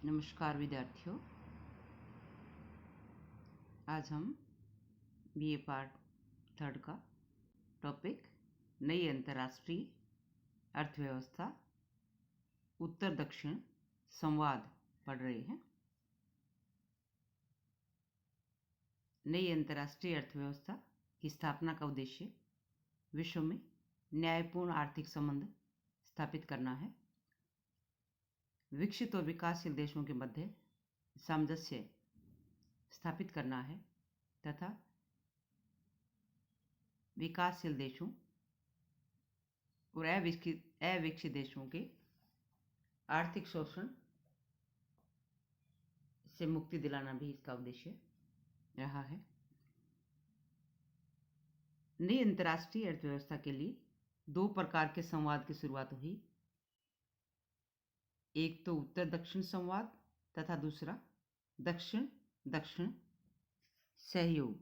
नमस्कार विद्यार्थियों। आज हम बीए पार्ट 3 का टॉपिक नई अंतर्राष्ट्रीय अर्थव्यवस्था उत्तर दक्षिण संवाद पढ़ रहे हैं। नई अंतर्राष्ट्रीय अर्थव्यवस्था की स्थापना का उद्देश्य विश्व में न्यायपूर्ण आर्थिक संबंध स्थापित करना है, विकसित और विकासशील देशों के मध्य सामंजस्य स्थापित करना है तथा विकासशील देशों और अविकसित देशों के आर्थिक शोषण से मुक्ति दिलाना भी इसका उद्देश्य रहा है। नई अंतर्राष्ट्रीय अर्थव्यवस्था के लिए 2 प्रकार के संवाद की शुरुआत हुई, एक तो उत्तर दक्षिण संवाद तथा दूसरा दक्षिण दक्षिण सहयोग।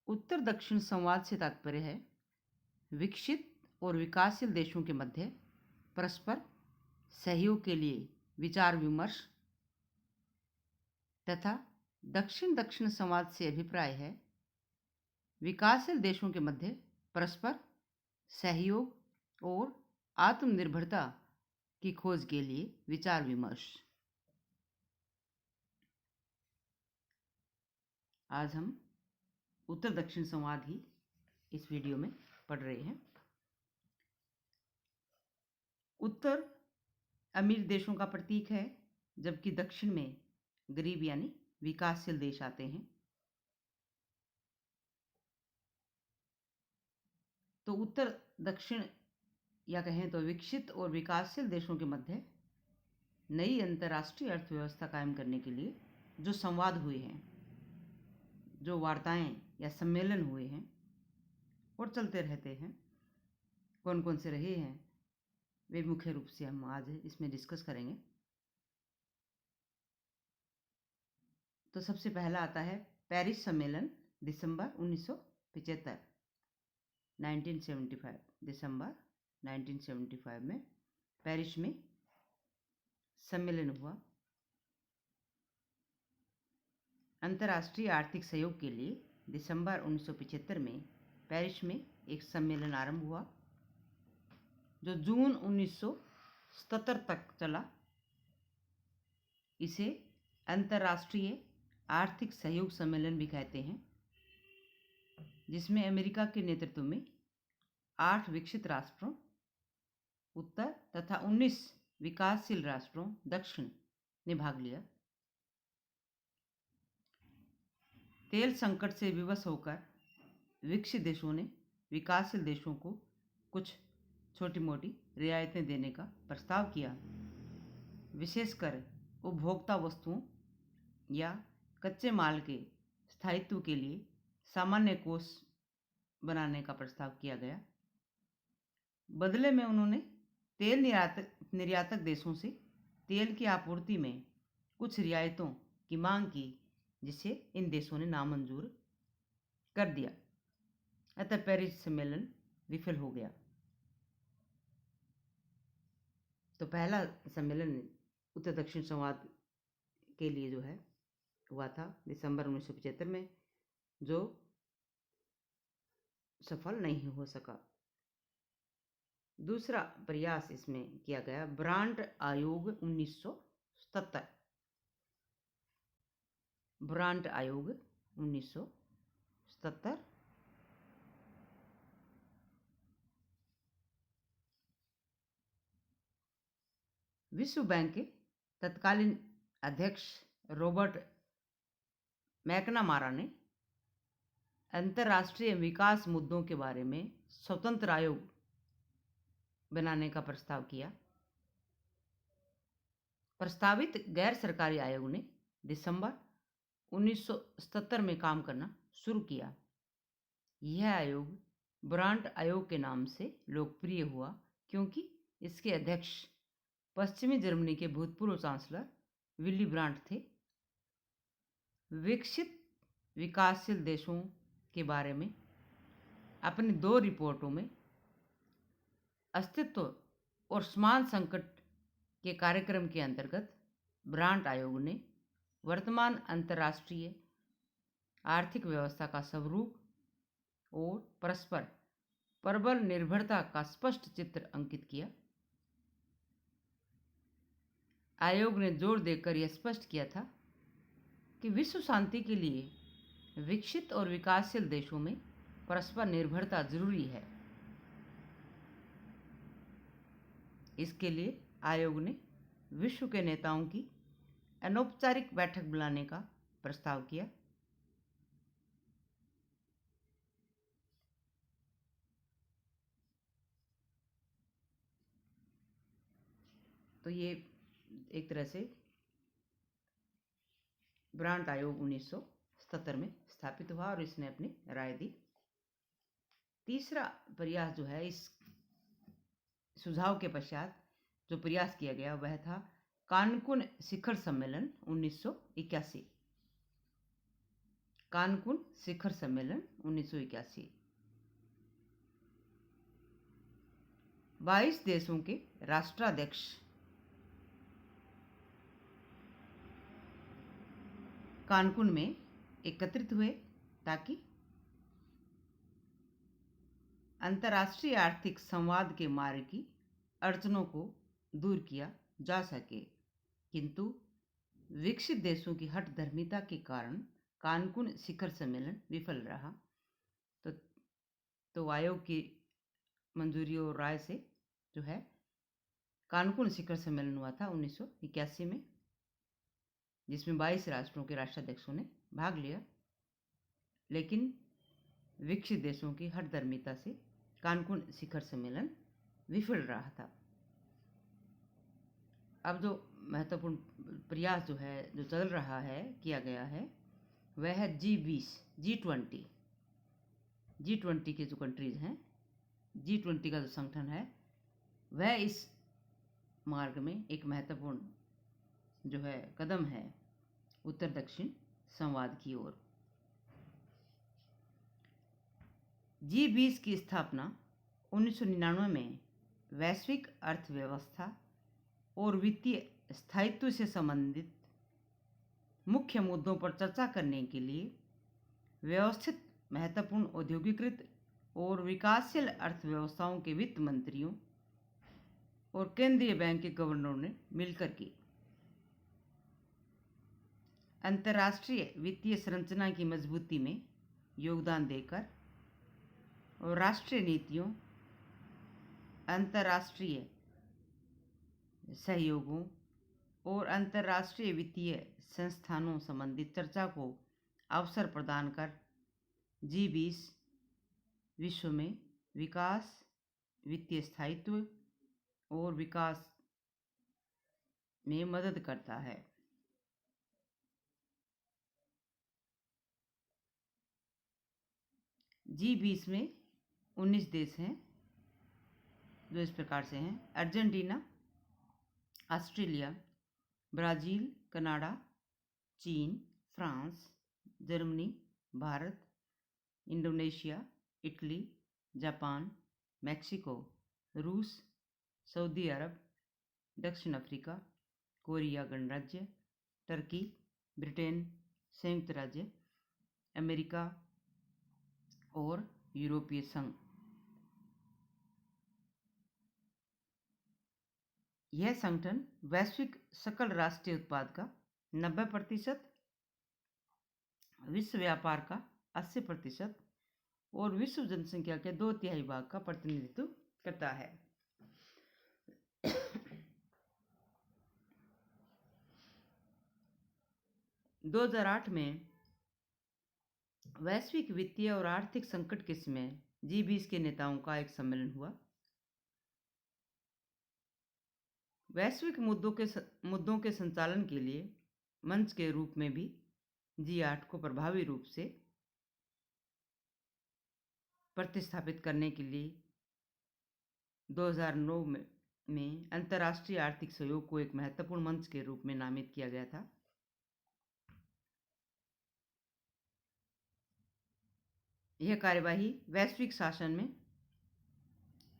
उत्तर दक्षिण संवाद से तात्पर्य है विकसित और विकासशील देशों के मध्य परस्पर सहयोग के लिए विचार विमर्श, तथा दक्षिण दक्षिण संवाद से अभिप्राय है विकासशील देशों के मध्य परस्पर सहयोग और आत्मनिर्भरता की खोज के लिए विचार विमर्श। आज हम उत्तर दक्षिण संवाद ही इस वीडियो में पढ़ रहे हैं। उत्तर अमीर देशों का प्रतीक है, जबकि दक्षिण में गरीब यानी विकासशील देश आते हैं। तो उत्तर दक्षिण या कहें तो विकसित और विकासशील देशों के मध्य नई अंतर्राष्ट्रीय अर्थव्यवस्था कायम करने के लिए जो संवाद हुए हैं, जो वार्ताएं या सम्मेलन हुए हैं और चलते रहते हैं, कौन कौन से रहे हैं वे मुख्य रूप से हम आज इसमें डिस्कस करेंगे। तो सबसे पहला आता है पेरिस सम्मेलन, दिसंबर 1975, 1975 दिसंबर 1975 में पेरिस में सम्मेलन हुआ। अंतर्राष्ट्रीय आर्थिक सहयोग के लिए दिसंबर 1975 में पेरिस में एक सम्मेलन आरंभ हुआ, जो जून 1977 तक चला। इसे अंतर्राष्ट्रीय आर्थिक सहयोग सम्मेलन भी कहते हैं, जिसमें अमेरिका के नेतृत्व में 8 विकसित राष्ट्रों उत्तर तथा 19 विकासशील राष्ट्रों दक्षिण ने भाग लिया। तेल संकट से विवश होकर विकसित देशों ने विकासशील देशों को कुछ छोटी मोटी रियायतें देने का प्रस्ताव किया, विशेषकर उपभोक्ता वस्तुओं या कच्चे माल के स्थायित्व के लिए सामान्य कोष बनाने का प्रस्ताव किया गया। बदले में उन्होंने तेल निर्यातक देशों से तेल की आपूर्ति में कुछ रियायतों की मांग की, जिसे इन देशों ने नामंजूर कर दिया। अतः पेरिस सम्मेलन विफल हो गया। तो पहला सम्मेलन उत्तर दक्षिण संवाद के लिए जो है हुआ था दिसंबर 1975 में, जो सफल नहीं हो सका। दूसरा प्रयास इसमें किया गया ब्रांड आयोग 1977, ब्रांड आयोग 1977। विश्व बैंक के तत्कालीन अध्यक्ष रॉबर्ट मैकनामारा ने अंतर्राष्ट्रीय विकास मुद्दों के बारे में स्वतंत्र आयोग बनाने का प्रस्ताव किया। प्रस्तावित गैर सरकारी आयोग ने दिसंबर 1977 में काम करना शुरू किया। यह आयोग ब्रांड आयोग के नाम से लोकप्रिय हुआ, क्योंकि इसके अध्यक्ष पश्चिमी जर्मनी के भूतपूर्व चांसलर विली ब्रांट थे। विकसित विकासशील देशों के बारे में अपनी 2 रिपोर्टों में अस्तित्व और समान संकट के कार्यक्रम के अंतर्गत ब्रांड आयोग ने वर्तमान अंतर्राष्ट्रीय आर्थिक व्यवस्था का स्वरूप और परस्पर प्रबल निर्भरता का स्पष्ट चित्र अंकित किया। आयोग ने जोर देकर यह स्पष्ट किया था कि विश्व शांति के लिए विकसित और विकासशील देशों में परस्पर निर्भरता जरूरी है। इसके लिए आयोग ने विश्व के नेताओं की अनौपचारिक बैठक बुलाने का प्रस्ताव किया। तो ये एक तरह से ब्रांड आयोग 1977 में स्थापित हुआ और इसने अपनी राय दी। तीसरा प्रयास जो है, इस सुझाव के पश्चात जो प्रयास किया गया वह था कानकुन शिखर सम्मेलन 1981। कानकुन शिखर सम्मेलन 1981 22 देशों के राष्ट्राध्यक्ष कानकुन में एकत्रित हुए ताकि अंतर्राष्ट्रीय आर्थिक संवाद के मार्ग की अड़चनों को दूर किया जा सके, किंतु विकसित देशों की हठधर्मिता के कारण कानकुन शिखर सम्मेलन विफल रहा। तो आयोग की मंजूरी और राय से जो है कानकुन शिखर सम्मेलन हुआ था 1981 में, जिसमें 22 राष्ट्रों के राष्ट्राध्यक्षों ने भाग लिया, लेकिन विकसित देशों की हठधर्मिता से कानकुन शिखर सम्मेलन विफल रहा था। अब जो महत्वपूर्ण प्रयास जो है, जो चल रहा है, किया गया है, वह है G20 के जो कंट्रीज हैं, G20 का जो संगठन है, वह इस मार्ग में एक महत्वपूर्ण जो है कदम है उत्तर दक्षिण संवाद की ओर। G20 की स्थापना 1999 में वैश्विक अर्थव्यवस्था और वित्तीय स्थायित्व से संबंधित मुख्य मुद्दों पर चर्चा करने के लिए व्यवस्थित महत्वपूर्ण औद्योगिकृत और विकासशील अर्थव्यवस्थाओं के वित्त मंत्रियों और केंद्रीय बैंक के गवर्नरों ने मिलकर की। अंतर्राष्ट्रीय वित्तीय संरचना की मजबूती में योगदान देकर और राष्ट्रीय नीतियों, अंतर्राष्ट्रीय सहयोगों और अंतर्राष्ट्रीय वित्तीय संस्थानों संबंधित चर्चा को अवसर प्रदान कर G20 विश्व में विकास, वित्तीय स्थायित्व और विकास में मदद करता है। G20 में 19 देश हैं जो इस प्रकार से हैं: अर्जेंटीना, ऑस्ट्रेलिया, ब्राज़ील, कनाडा, चीन, France, Germany, Bharat, Indonesia, Italy, Japan, Mexico, रूस, सऊदी अरब, दक्षिण अफ्रीका, कोरिया गणराज्य, टर्की, ब्रिटेन, संयुक्त राज्य अमेरिका और यूरोपीय संघ। यह संगठन वैश्विक सकल राष्ट्रीय उत्पाद का 90%, विश्व व्यापार का 80% और विश्व जनसंख्या के 2/3 भाग का प्रतिनिधित्व करता है। – 2008 में वैश्विक वित्तीय और आर्थिक संकट के समय G20 के नेताओं का एक सम्मेलन हुआ। वैश्विक मुद्दों के संचालन के लिए मंच के रूप में भी G8 को प्रभावी रूप से प्रतिस्थापित करने के लिए 2009 में अंतर्राष्ट्रीय आर्थिक सहयोग को एक महत्वपूर्ण मंच के रूप में नामित किया गया था। यह कार्यवाही वैश्विक शासन में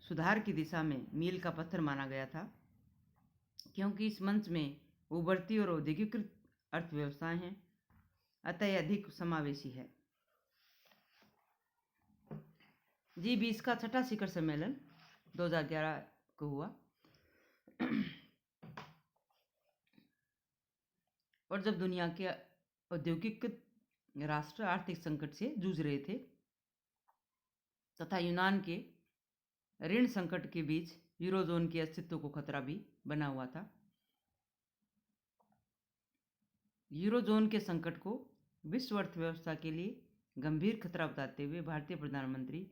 सुधार की दिशा में मील का पत्थर माना गया था, क्योंकि इस मंच में उभरती और औद्योगिकृत अर्थव्यवस्थाएं हैं, अतः यह अधिक समावेशी है। G20 का छठा शिखर सम्मेलन 2011 को हुआ और जब दुनिया के औद्योगिक राष्ट्र आर्थिक संकट से जूझ रहे थे तथा यूनान के ऋण संकट के बीच यूरोजोन के अस्तित्व को खतरा भी बना हुआ था। यूरोजोन के संकट को विश्व अर्थव्यवस्था के लिए गंभीर खतरा बताते हुए भारतीय प्रधानमंत्री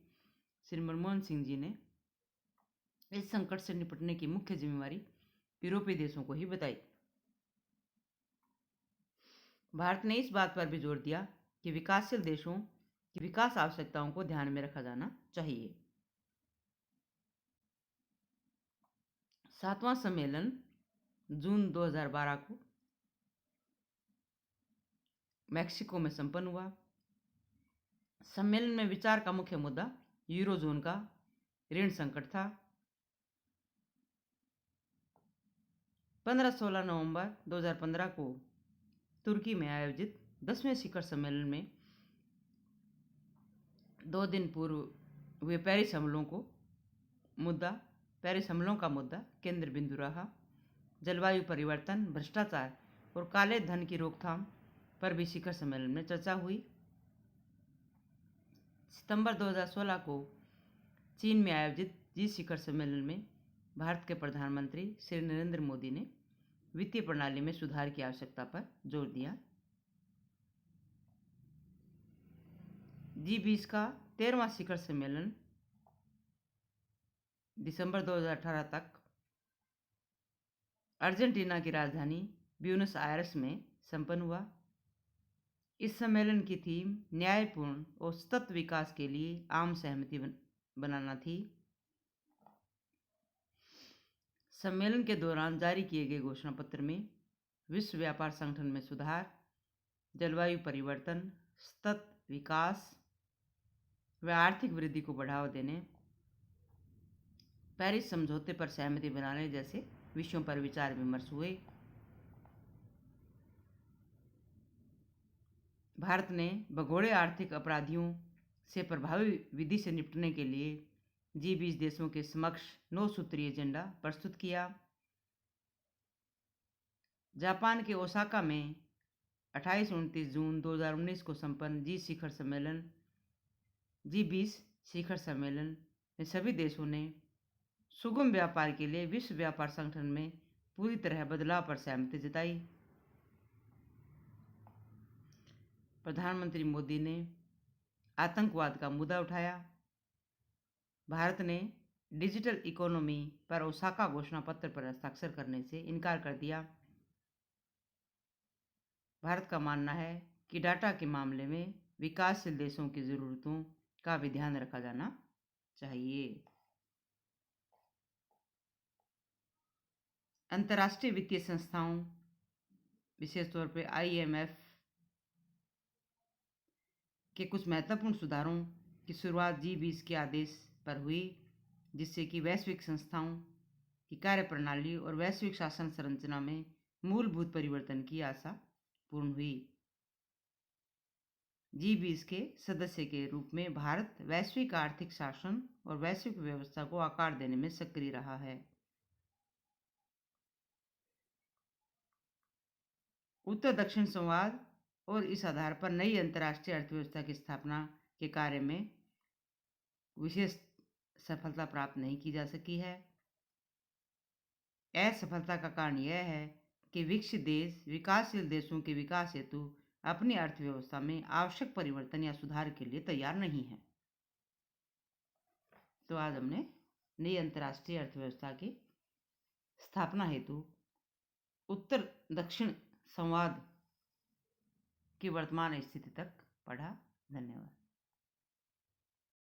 श्री मनमोहन सिंह जी ने इस संकट से निपटने की मुख्य जिम्मेवारी यूरोपीय देशों को ही बताई। भारत ने इस बात पर भी जोर दिया कि विकासशील देशों की विकास आवश्यकताओं को ध्यान में रखा जाना चाहिए। 7वां सम्मेलन जून 2012 को मैक्सिको में संपन्न हुआ। सम्मेलन में विचार का मुख्य मुद्दा यूरोजोन का ऋण संकट था। 15-16 नवंबर 2015 को तुर्की में आयोजित 10वें शिखर सम्मेलन में 2 दिन पूर्व हुए पेरिस हमलों का मुद्दा केंद्र बिंदु रहा। जलवायु परिवर्तन, भ्रष्टाचार और काले धन की रोकथाम पर भी शिखर सम्मेलन में चर्चा हुई। सितंबर 2016 को चीन में आयोजित जी शिखर सम्मेलन में भारत के प्रधानमंत्री श्री नरेंद्र मोदी ने वित्तीय प्रणाली में सुधार की आवश्यकता पर जोर दिया। G20 का 13वां शिखर सम्मेलन दिसंबर 2018 तक अर्जेंटीना की राजधानी ब्यूनस आयर्स में संपन्न हुआ। इस सम्मेलन की थीम न्यायपूर्ण और सतत विकास के लिए आम सहमति बनाना थी। सम्मेलन के दौरान जारी किए गए घोषणा पत्र में विश्व व्यापार संगठन में सुधार, जलवायु परिवर्तन, सतत विकास व आर्थिक वृद्धि को बढ़ावा देने, पेरिस समझौते पर सहमति बनाने जैसे विषयों पर विचार विमर्श हुए। भारत ने भगोड़े आर्थिक अपराधियों से प्रभावी विधि से निपटने के लिए G20 देशों के समक्ष 9 सूत्रीय एजेंडा प्रस्तुत किया। जापान के ओसाका में 28-29 जून 2019 को संपन्न G20 शिखर सम्मेलन में सभी देशों ने सुगम व्यापार के लिए विश्व व्यापार संगठन में पूरी तरह बदलाव पर सहमति जताई। प्रधानमंत्री मोदी ने आतंकवाद का मुद्दा उठाया। भारत ने डिजिटल इकोनॉमी पर ओसाका घोषणा पत्र पर हस्ताक्षर करने से इनकार कर दिया। भारत का मानना है कि डाटा के मामले में विकासशील देशों की जरूरतों का भी ध्यान रखा जाना चाहिए। अंतर्राष्ट्रीय वित्तीय संस्थाओं, विशेष तौर पर IMF के कुछ महत्वपूर्ण सुधारों की शुरुआत G20 के आदेश पर हुई, जिससे कि वैश्विक संस्थाओं की कार्यप्रणाली और वैश्विक शासन संरचना में मूलभूत परिवर्तन की आशा पूर्ण हुई। G20 के सदस्य के रूप में भारत वैश्विक आर्थिक शासन और वैश्विक व्यवस्था को आकार देने में सक्रिय रहा है। उत्तर दक्षिण संवाद और इस आधार पर नई अंतर्राष्ट्रीय अर्थव्यवस्था की स्थापना के कार्य में विशेष सफलता प्राप्त नहीं की जा सकी है। असफलता का कारण यह है कि विकसित देश विकासशील देशों के विकास हेतु अपनी अर्थव्यवस्था में आवश्यक परिवर्तन या सुधार के लिए तैयार नहीं है। तो आज हमने नई अंतर्राष्ट्रीय अर्थव्यवस्था की स्थापना हेतु उत्तर दक्षिण संवाद की वर्तमान स्थिति तक पढ़ा। धन्यवाद।